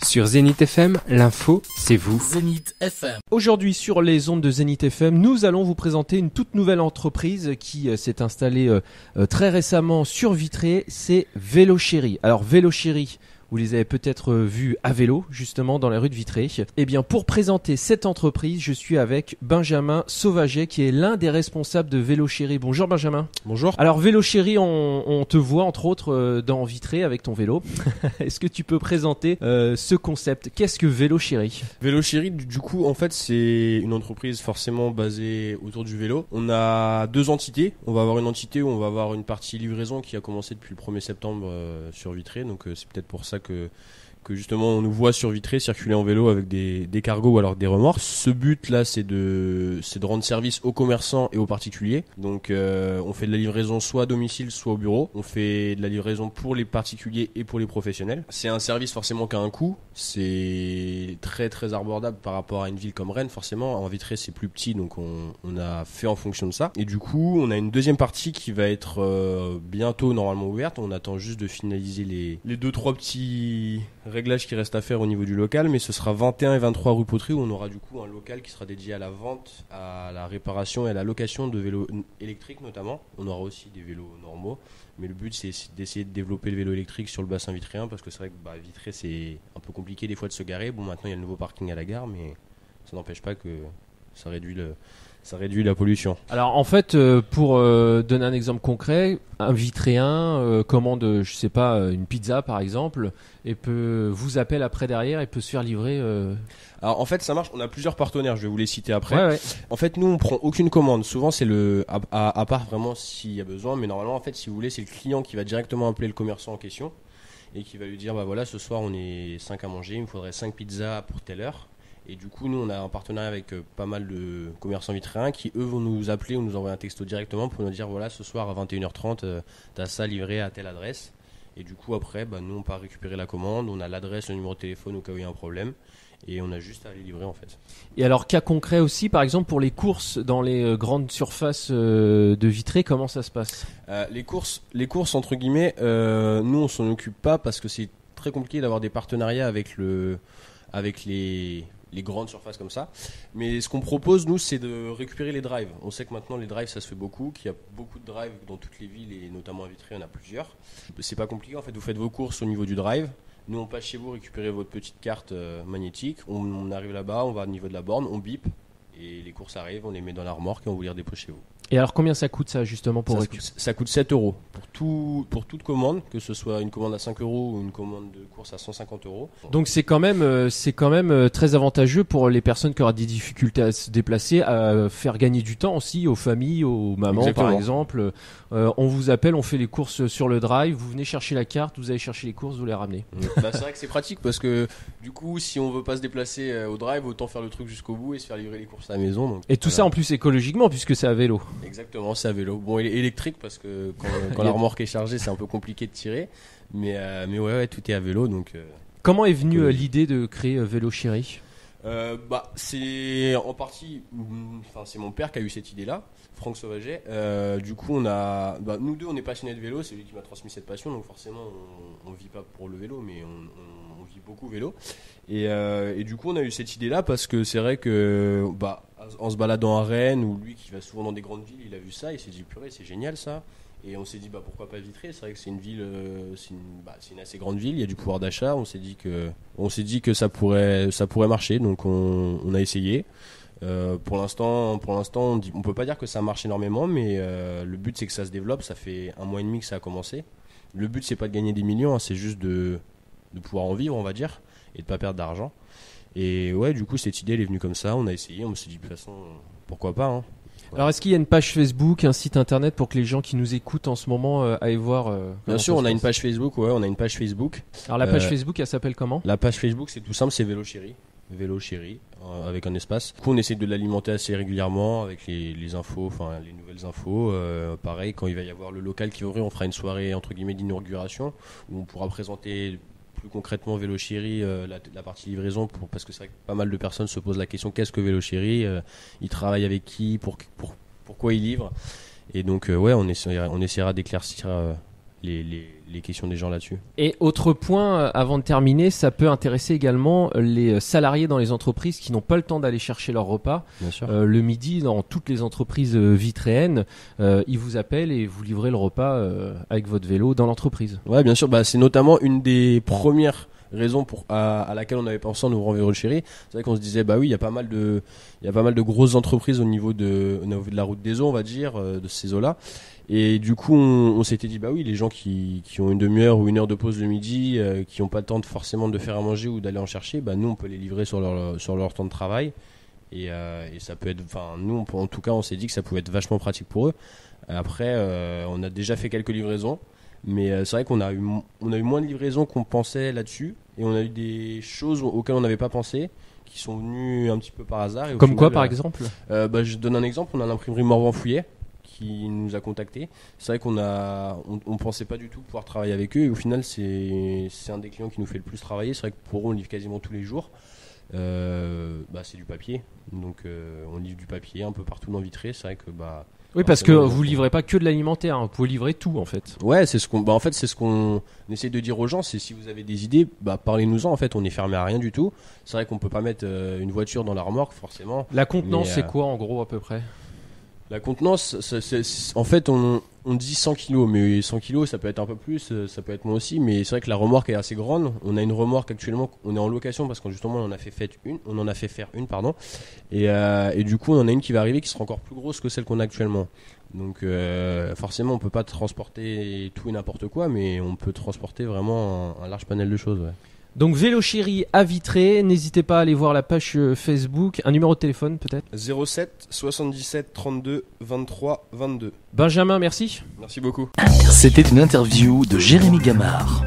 Sur Zénith FM, l'info, c'est vous. Zénith FM. Aujourd'hui sur les ondes de Zénith FM, nous allons vous présenter une toute nouvelle entreprise qui s'est installée très récemment sur Vitré, c'est VéloChéri. Alors VéloChéri, vous les avez peut-être vus à vélo, justement, dans la rue de Vitré. Eh bien, pour présenter cette entreprise, je suis avec Benjamin Sauvaget, qui est l'un des responsables de VéloChéri. Bonjour Benjamin. Bonjour. Alors VéloChéri, on te voit entre autres dans Vitré avec ton vélo. Est-ce que tu peux présenter ce concept ? Qu'est-ce que VéloChéri ? VéloChéri, du coup, en fait, c'est une entreprise forcément basée autour du vélo. On a deux entités. On va avoir une entité où on va avoir une partie livraison qui a commencé depuis le 1er septembre sur Vitré. Donc, c'est peut-être pour ça que justement on nous voit sur Vitré circuler en vélo avec des cargos ou alors des remorques. Ce but là c'est de rendre service aux commerçants et aux particuliers. Donc on fait de la livraison soit à domicile soit au bureau. On fait de la livraison pour les particuliers et pour les professionnels. C'est un service forcément qui a un coût. C'est très très abordable par rapport à une ville comme Rennes forcément. En Vitré c'est plus petit donc on a fait en fonction de ça. Et du coup on a une deuxième partie qui va être bientôt normalement ouverte. On attend juste de finaliser les 2-3 petits réglages qui restent à faire au niveau du local, mais ce sera 21 et 23 rue Poterie où on aura du coup un local qui sera dédié à la vente, à la réparation et à la location de vélos électriques notamment. On aura aussi des vélos normaux, mais le but c'est d'essayer de développer le vélo électrique sur le bassin vitréen parce que c'est vrai que Vitré c'est un peu compliqué des fois de se garer. Bon, maintenant il y a le nouveau parking à la gare, mais ça n'empêche pas que ça réduit la pollution. Alors en fait, pour donner un exemple concret, un Vitréen commande, je sais pas, une pizza par exemple, et vous appelle après derrière et peut se faire livrer. Alors en fait ça marche, on a plusieurs partenaires, je vais vous les citer après. Ouais. En fait nous on prend aucune commande, souvent c'est à part vraiment s'il y a besoin, mais normalement en fait si vous voulez c'est le client qui va directement appeler le commerçant en question et qui va lui dire bah voilà ce soir on est 5 à manger, il me faudrait 5 pizzas pour telle heure. Et du coup, nous, on a un partenariat avec pas mal de commerçants vitréens qui, eux, vont nous appeler ou nous envoyer un texto directement pour nous dire voilà, ce soir à 21h30, t'as ça livré à telle adresse. Et du coup, après, nous, on part récupérer la commande, on a l'adresse, le numéro de téléphone au cas où il y a un problème. Et on a juste à les livrer en fait. Et alors, cas concret aussi, par exemple, pour les courses dans les grandes surfaces de Vitré, comment ça se passe ? Les courses, entre guillemets, nous, on s'en occupe pas parce que c'est très compliqué d'avoir des partenariats avec les grandes surfaces comme ça. Mais ce qu'on propose, nous, c'est de récupérer les drives. On sait que maintenant, les drives, ça se fait beaucoup, qu'il y a beaucoup de drives dans toutes les villes et notamment à Vitré, il y en a plusieurs. C'est pas compliqué, en fait, vous faites vos courses au niveau du drive. Nous, on passe chez vous récupérer votre petite carte magnétique. On arrive là-bas, on va au niveau de la borne, on bip et les courses arrivent, on les met dans la remorque et on vous les dépose chez vous. Et alors, combien ça coûte ça, justement, pour récupérer ? Ça coûte 7 € pour toute commande, que ce soit une commande à 5 € ou une commande de course à 150 €. Donc, c'est quand même très avantageux pour les personnes qui auront des difficultés à se déplacer, à faire gagner du temps aussi aux familles, aux mamans, Exactement. Par exemple. On vous appelle, on fait les courses sur le drive, vous venez chercher la carte, vous allez chercher les courses, vous les ramenez. C'est vrai que c'est pratique parce que du coup, si on veut pas se déplacer au drive, autant faire le truc jusqu'au bout et se faire livrer les courses à la maison. Donc, et tout ça en plus écologiquement puisque c'est à vélo. Exactement, c'est à vélo. Bon, il est électrique parce que quand la remorque est chargée, c'est un peu compliqué de tirer. Mais ouais, tout est à vélo. Donc, comment est venue l'idée de créer VéloChéri ? C'est en partie, c'est mon père qui a eu cette idée-là, Franck Sauvaget. Du coup, nous deux, on est passionnés de vélo, c'est lui qui m'a transmis cette passion, donc forcément, on vit pas pour le vélo, mais on vit beaucoup vélo. Et du coup, on a eu cette idée-là parce que c'est vrai que, en se baladant à Rennes, ou lui qui va souvent dans des grandes villes, il a vu ça, il s'est dit purée, c'est génial ça. Et on s'est dit pourquoi pas Vitré, c'est vrai que c'est une ville, c'est une assez grande ville, il y a du pouvoir d'achat, on s'est dit que ça pourrait marcher, donc on a essayé. Pour l'instant on peut pas dire que ça marche énormément, mais le but c'est que ça se développe. Ça fait 1 mois et demi que ça a commencé. Le but c'est pas de gagner des millions, c'est juste de pouvoir en vivre, on va dire, et de pas perdre d'argent. Et ouais, du coup cette idée elle est venue comme ça, on a essayé, on s'est dit de toute façon pourquoi pas hein. Alors, est-ce qu'il y a une page Facebook, un site internet pour que les gens qui nous écoutent en ce moment aillent voir Bien sûr, on a une page Facebook, ouais, on a une page Facebook. Alors, la page Facebook, elle s'appelle comment ? La page Facebook, c'est tout simple, c'est VéloChéri, avec un espace. Du coup, on essaie de l'alimenter assez régulièrement avec les infos, les nouvelles infos. Pareil, quand il va y avoir le local qui va ouvrir, on fera une soirée, entre guillemets, d'inauguration, où on pourra présenter plus concrètement VéloChéri, la partie livraison, parce que c'est vrai que pas mal de personnes se posent la question qu'est-ce que VéloChéri, ils travaillent avec qui, pourquoi ils livrent, et donc ouais, on essaiera d'éclaircir les les questions des gens là-dessus. Et autre point, avant de terminer, ça peut intéresser également les salariés dans les entreprises qui n'ont pas le temps d'aller chercher leur repas. Bien sûr. Le midi, dans toutes les entreprises vitréennes, ils vous appellent et vous livrez le repas avec votre vélo dans l'entreprise. Ouais, bien sûr. Bah, c'est notamment une des premières raisons à laquelle on avait pensé en ouvrant Vélochérie. C'est vrai qu'on se disait, bah oui, il y a pas mal de grosses entreprises au niveau de la route des eaux, on va dire, de ces eaux-là. Et du coup, on s'était dit, bah oui, les gens qui ont une demi-heure ou une heure de pause le midi, qui n'ont pas le temps forcément de faire à manger ou d'aller en chercher, bah nous, on peut les livrer sur leur temps de travail. Et ça peut être, enfin, nous, en tout cas, on s'est dit que ça pouvait être vachement pratique pour eux. Après, on a déjà fait quelques livraisons. Mais c'est vrai qu'on a eu moins de livraisons qu'on pensait là-dessus, et on a eu des choses auxquelles on n'avait pas pensé qui sont venues un petit peu par hasard. Et Comme quoi, par exemple ? Je donne un exemple. On a l'imprimerie Morvan-Fouillet qui nous a contactés. C'est vrai on pensait pas du tout pouvoir travailler avec eux, et au final c'est un des clients qui nous fait le plus travailler. C'est vrai que pour eux on livre quasiment tous les jours. C'est du papier, donc on livre du papier un peu partout dans Vitré. C'est vrai que oui, parce que vous livrez pas que de l'alimentaire, hein, vous pouvez livrer tout en fait. Ouais, c'est ce qu'on essaie de dire aux gens, c'est si vous avez des idées, parlez-nous-en. En fait, on est fermé à rien du tout. C'est vrai qu'on peut pas mettre une voiture dans la remorque forcément. La contenance, c'est quoi en gros à peu près ? La contenance, en fait, on dit 100 kilos, mais 100 kilos, ça peut être un peu plus, ça peut être moins aussi, mais c'est vrai que la remorque est assez grande. On a une remorque actuellement, on est en location parce que justement, on en a fait faire une, pardon. Et du coup, on en a une qui va arriver qui sera encore plus grosse que celle qu'on a actuellement. Donc, forcément, on peut pas transporter tout et n'importe quoi, mais on peut transporter vraiment un large panel de choses, ouais. Donc Vélochérie à Vitré, n'hésitez pas à aller voir la page Facebook, un numéro de téléphone peut-être ? 07 77 32 23 22. Benjamin, merci. Merci beaucoup. C'était une interview de Jérémy Gamard.